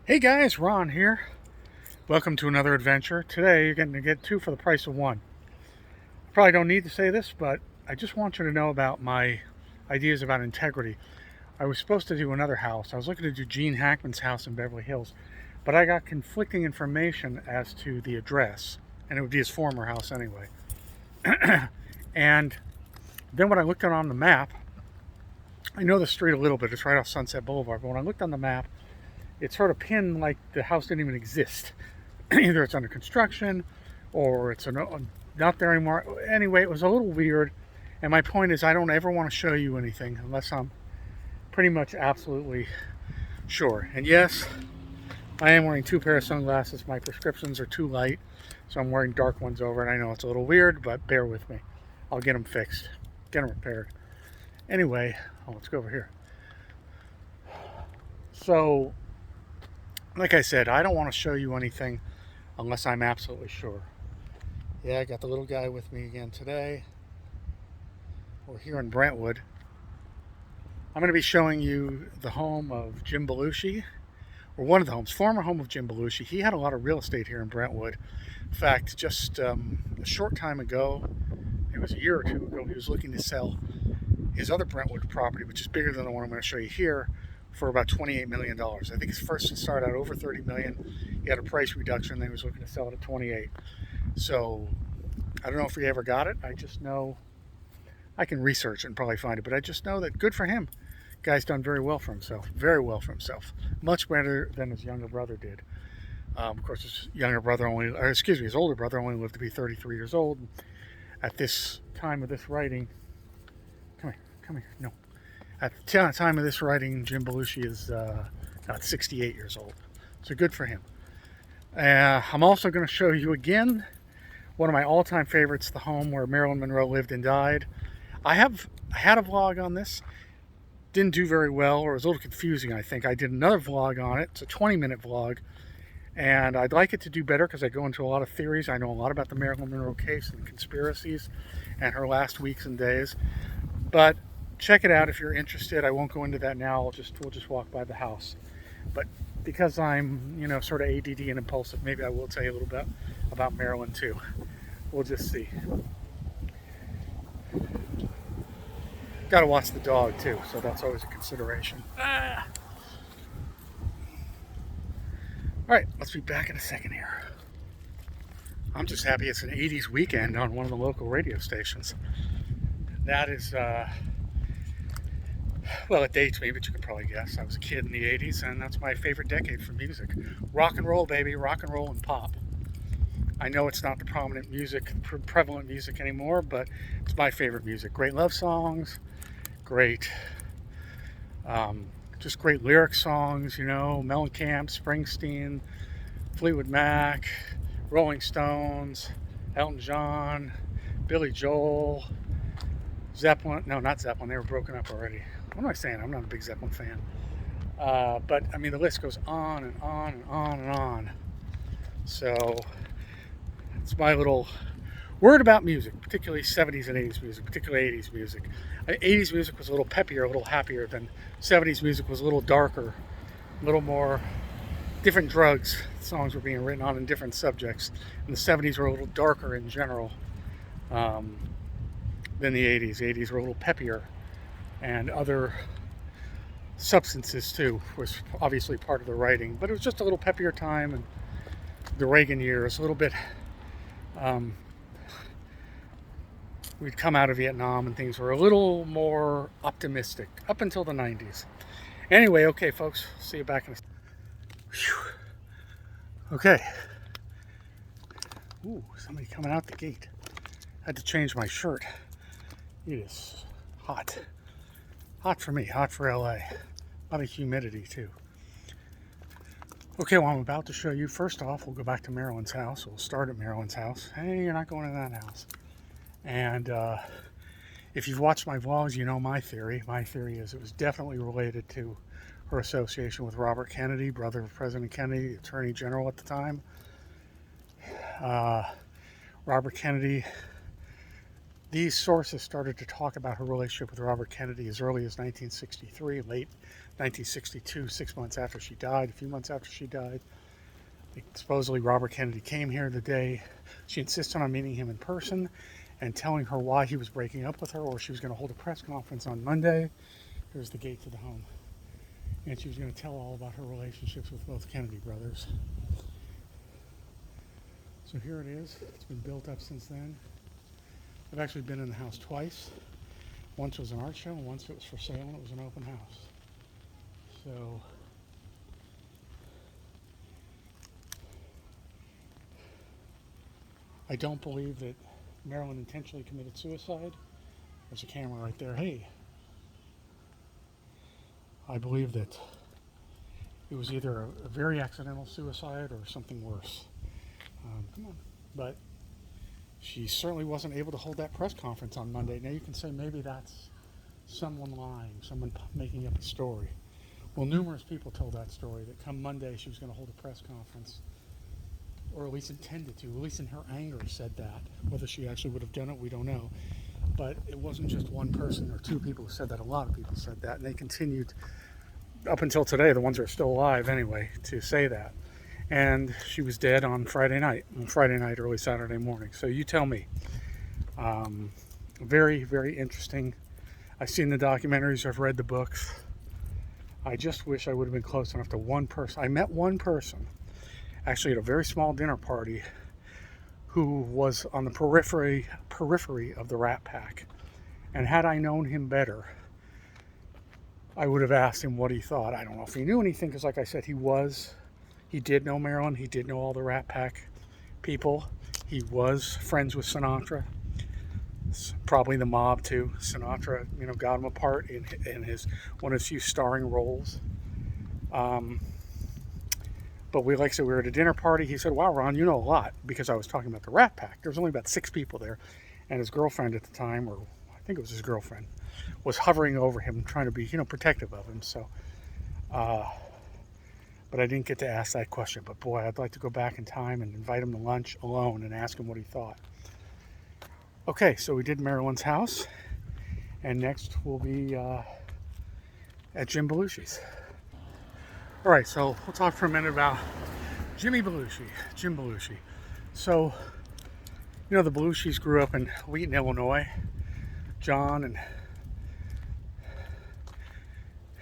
Hey guys, Ron here. Welcome to another adventure. Today you're going to get two for the price of one. I probably don't need to say this, but I just want you to know about my ideas about integrity. I was supposed to do another house. I was looking to do Gene Hackman's house in Beverly Hills, but I got conflicting information as to the address, and it would be his former house anyway. And then when I looked on the map, I know the street a little bit. It's right off Sunset Boulevard, but when I looked on the map, it's sort of pinned like the house didn't even exist. Either it's under construction or it's not there anymore. Anyway, it was a little weird. And my point is, I don't ever want to show you anything unless I'm pretty much absolutely sure. And yes, I am wearing two pairs of sunglasses. My prescriptions are too light, so I'm wearing dark ones over. And I know it's a little weird, but bear with me. I'll get them fixed, get them repaired. Anyway, let's go over here. So, like I said, I don't want to show you anything unless I'm absolutely sure. Yeah, I got the little guy with me again today. We're here in Brentwood. I'm going to be showing you the home of Jim Belushi, or one of the homes, former home of Jim Belushi. He had a lot of real estate here in Brentwood. In fact, just a short time ago, it was a year or two ago, he was looking to sell his other Brentwood property, which is bigger than the one I'm going to show you here, for about $28 million. I think his first started out over $30 million. He had a price reduction, then he was looking to sell it at 28. So I don't know if he ever got it. I just know, I can research and probably find it, but I just know that good for him. Guy's done very well for himself, very well for himself. Much better than his younger brother did. Of course, his older brother only lived to be 33 years old. At this time of this writing, come here, no. At the time of this writing, Jim Belushi is about 68 years old. So good for him. I'm also going to show you again one of my all-time favorites, the home where Marilyn Monroe lived and died. I had a vlog on this. Didn't do very well, or it was a little confusing, I think. I did another vlog on it. It's a 20-minute vlog. And I'd like it to do better because I go into a lot of theories. I know a lot about the Marilyn Monroe case and conspiracies and her last weeks and days. But check it out if you're interested. I won't go into that now. We'll just walk by the house. But because I'm, sort of ADD and impulsive, maybe I will tell you a little bit about Marilyn too. We'll just see. Got to watch the dog too, so that's always a consideration. All right, let's be back in a second here. I'm just happy it's an 80s weekend on one of the local radio stations. That is, well, it dates me, but you can probably guess. I was a kid in the 80s, and that's my favorite decade for music. Rock and roll, baby. Rock and roll and pop. I know it's not the prominent music, prevalent music anymore, but it's my favorite music. Great love songs, great, just great lyric songs, Mellencamp, Springsteen, Fleetwood Mac, Rolling Stones, Elton John, Billy Joel, Zeppelin. No, not Zeppelin. They were broken up already. What am I saying? I'm not a big Zeppelin fan. But, I mean, the list goes on and on and on and on. So, it's my little word about music, particularly 70s and 80s music, particularly 80s music. 80s music was a little peppier, a little happier than 70s music was a little darker, a little more different drugs. Songs were being written on in different subjects. And the 70s were a little darker in general than the 80s. The 80s were a little peppier. And other substances too was obviously part of the writing, but it was just a little peppier time, and the Reagan years, a little bit. We'd come out of Vietnam and things were a little more optimistic up until the 90s. Anyway, okay, folks, see you back in a. Whew. Okay. Ooh, somebody coming out the gate. Had to change my shirt. It is hot. Hot for me, hot for LA. A lot of humidity too. Okay, well, I'm about to show you. First off, we'll go back to Marilyn's house. We'll start at Marilyn's house. Hey, you're not going to that house. And if you've watched my vlogs, you know my theory. My theory is it was definitely related to her association with Robert Kennedy, brother of President Kennedy, Attorney General at the time. Robert Kennedy these sources started to talk about her relationship with Robert Kennedy as early as 1963, late 1962, 6 months after she died, a few months after she died. Supposedly Robert Kennedy came here the day she insisted on meeting him in person and telling her why he was breaking up with her, or she was going to hold a press conference on Monday. Here's the gate to the home. And she was going to tell all about her relationships with both Kennedy brothers. So here it is. It's been built up since then. I've actually been in the house twice. Once was an art show, and once it was for sale, and it was an open house. So I don't believe that Marilyn intentionally committed suicide. There's a camera right there. Hey. I believe that it was either a very accidental suicide or something worse. Come on. But she certainly wasn't able to hold that press conference on Monday. Now you can say maybe that's someone lying, someone making up a story. Well, numerous people told that story, that come Monday she was going to hold a press conference, or at least intended to, at least in her anger said that. Whether she actually would have done it, we don't know. But it wasn't just one person or two people who said that. A lot of people said that, and they continued up until today, the ones that are still alive anyway, to say that. And she was dead on Friday night, early Saturday morning. So you tell me. Very, very interesting. I've seen the documentaries, I've read the books. I just wish I would have been close enough to one person. I met one person, actually at a very small dinner party, who was on the periphery of the Rat Pack. And had I known him better, I would have asked him what he thought. I don't know if he knew anything, because like I said, he did know Marilyn. He did know all the Rat Pack people. He was friends with Sinatra. Probably the mob too. Sinatra, got him apart in his one of his few starring roles. But like I said, we were at a dinner party. He said, "Wow, Ron, you know a lot," because I was talking about the Rat Pack. There was only about 6 people there, and his girlfriend at the time, or I think it was his girlfriend, was hovering over him, trying to be, protective of him. So, but I didn't get to ask that question. But boy, I'd like to go back in time and invite him to lunch alone and ask him what he thought. Okay, so we did Marilyn's house, and next we'll be at Jim Belushi's. All right, so we'll talk for a minute about Jim Belushi. So, the Belushis grew up in Wheaton, Illinois. John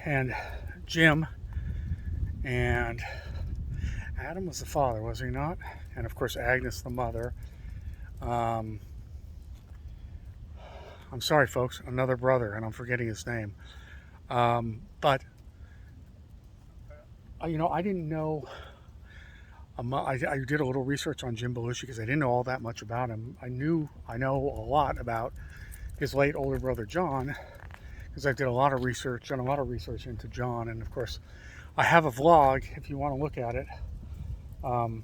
and Jim, and Adam was the father, was he not? And of course Agnes the mother. I'm sorry folks, another brother, and I'm forgetting his name. But I didn't know. I did a little research on Jim Belushi because I didn't know all that much about him. I know a lot about his late older brother John, because I did a lot of research into John. And of course, I have a vlog if you want to look at it. And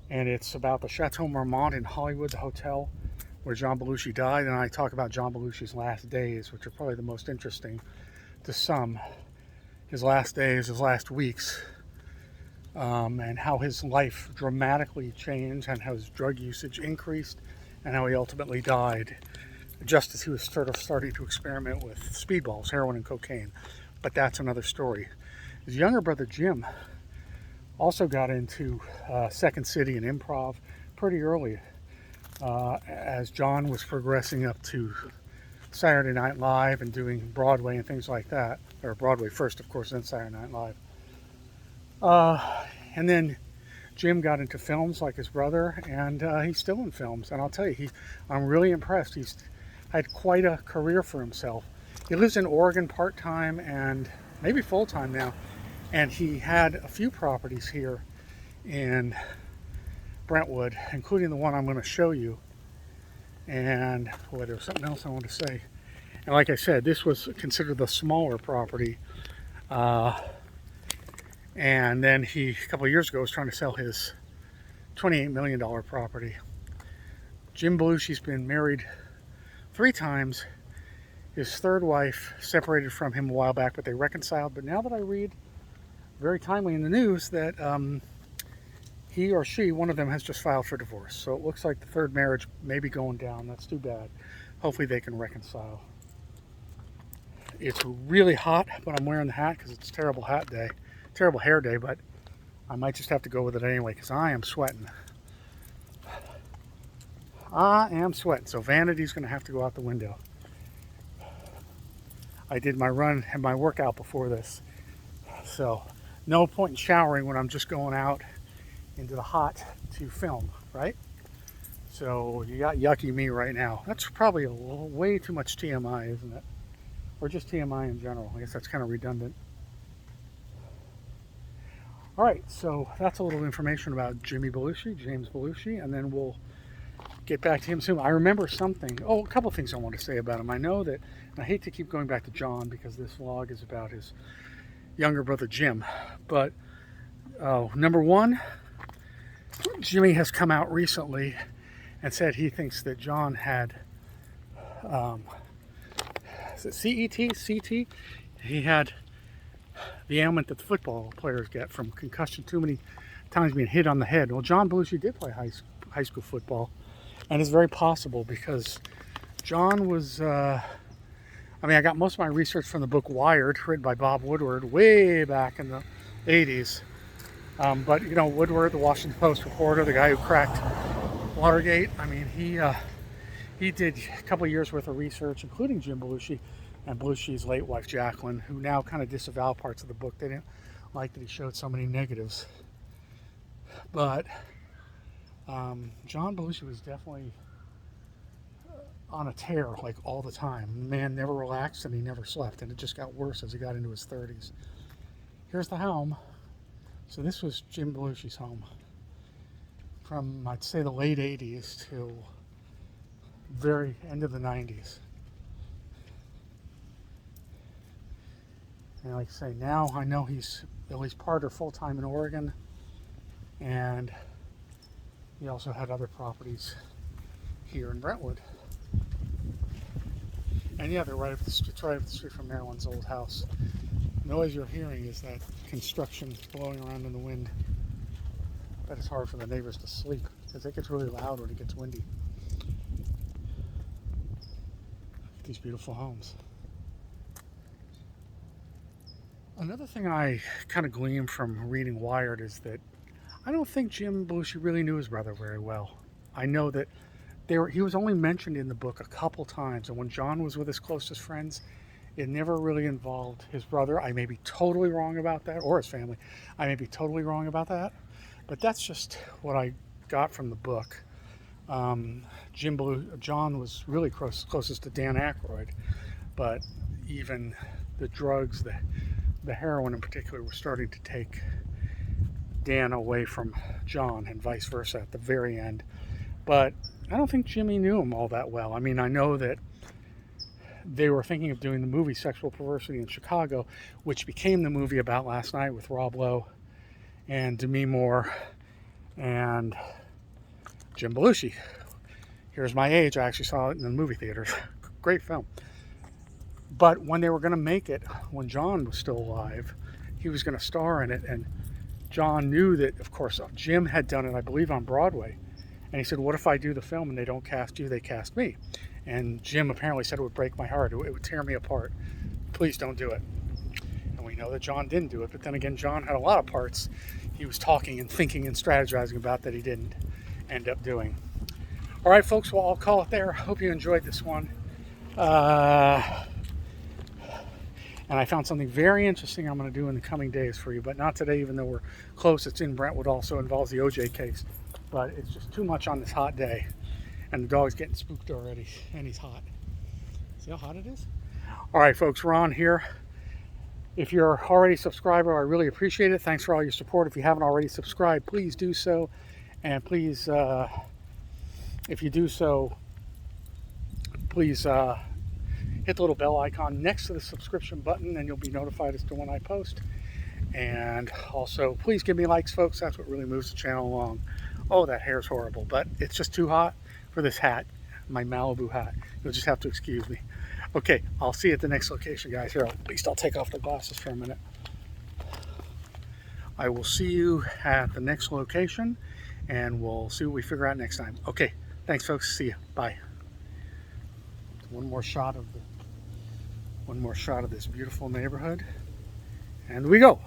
it's about the Chateau Marmont in Hollywood, the hotel where John Belushi died. And I talk about John Belushi's last days, which are probably the most interesting to some. His last days, his last weeks, and how his life dramatically changed, and how his drug usage increased, and how he ultimately died just as he was sort of starting to experiment with speedballs, heroin and cocaine. But that's another story. His younger brother Jim also got into Second City and improv pretty early, as John was progressing up to Saturday Night Live and doing Broadway and things like that. Or Broadway first, of course, then Saturday Night Live. And then Jim got into films like his brother, and he's still in films. And I'll tell you, I'm really impressed. He's had quite a career for himself. He lives in Oregon part-time and maybe full-time now. And he had a few properties here in Brentwood, including the one I'm going to show you. And boy, there was something else I wanted to say. And like I said, this was considered the smaller property. And then he, a couple of years ago, was trying to sell his $28 million property. Jim Belushi's been married 3 times. His third wife separated from him a while back, but they reconciled. But now that I read very timely in the news that he or she, one of them, has just filed for divorce. So it looks like the third marriage may be going down. That's too bad. hopefully they can reconcile. It's really hot, but I'm wearing the hat because it's terrible hair day, but I might just have to go with it anyway because I am sweating. So vanity's going to have to go out the window. I did my run and my workout before this, so no point in showering when I'm just going out into the hot to film, right? So you got yucky me right now. That's probably way too much TMI, isn't it? Or just TMI in general. I guess that's kind of redundant. All right, so that's a little information about James Belushi, and then we'll get back to him soon. I remember something. Oh, a couple things I want to say about him. I know that, and I hate to keep going back to John because this vlog is about his younger brother Jim, but number one, Jimmy has come out recently and said he thinks that John had is it CT? He had the ailment that the football players get from concussion, too many times being hit on the head. Well, John Belushi did play high school football, and it's very possible because John was, I got most of my research from the book Wired, written by Bob Woodward way back in the 80s. But, you know, Woodward, the Washington Post reporter, the guy who cracked Watergate, he did a couple of years worth of research, including Jim Belushi and Belushi's late wife, Jacqueline, who now kind of disavow parts of the book. They didn't like that he showed so many negatives. But John Belushi was definitely on a tear, like all the time. The man never relaxed and he never slept, and it just got worse as he got into his 30s. Here's the home. So this was Jim Belushi's home from, I'd say, the late 80s till very end of the 90s. And like I say, now I know he's at least part or full-time in Oregon, and he also had other properties here in Brentwood. And yeah, they're right up the street from Marilyn's old house. The noise you're hearing is that construction blowing around in the wind. I bet it's hard for the neighbors to sleep because it gets really loud when it gets windy. These beautiful homes. Another thing I kind of glean from reading Wired is that I don't think Jim Belushi really knew his brother very well. I know that he was only mentioned in the book a couple times, and when John was with his closest friends, it never really involved his brother. I may be totally wrong about that, or his family. I may be totally wrong about that, but that's just what I got from the book. John was really closest to Dan Aykroyd, but even the drugs, the heroin in particular, were starting to take Dan away from John and vice versa at the very end. But I don't think Jimmy knew him all that well. I mean, I know that they were thinking of doing the movie Sexual Perversity in Chicago, which became the movie about last night with Rob Lowe and Demi Moore and Jim Belushi. Here's my age. I actually saw it in the movie theater. Great film. But when they were going to make it, when John was still alive, he was going to star in it. And John knew that, of course, Jim had done it, I believe, on Broadway. And he said, what if I do the film and they don't cast you, they cast me? And Jim apparently said it would break my heart. It would tear me apart. Please don't do it. And we know that John didn't do it. But then again, John had a lot of parts he was talking and thinking and strategizing about that he didn't end up doing. All right, folks, well, I'll call it there. Hope you enjoyed this one. And I found something very interesting I'm going to do in the coming days for you, but not today, even though we're close. It's in Brentwood, also involves the OJ case. But it's just too much on this hot day. And the dog's getting spooked already, and he's hot. See how hot it is? All right, folks, Ron here. If you're already a subscriber, I really appreciate it. Thanks for all your support. If you haven't already subscribed, please do so. And please, if you do so, please hit the little bell icon next to the subscription button, and you'll be notified as to when I post. And also, please give me likes, folks. That's what really moves the channel along. Oh, that hair's horrible, but it's just too hot for this hat, my Malibu hat. You'll just have to excuse me. Okay, I'll see you at the next location, guys. Here, at least I'll take off the glasses for a minute. I will see you at the next location, and we'll see what we figure out next time. Okay, thanks, folks. See you. Bye. One more shot of this beautiful neighborhood, and we go.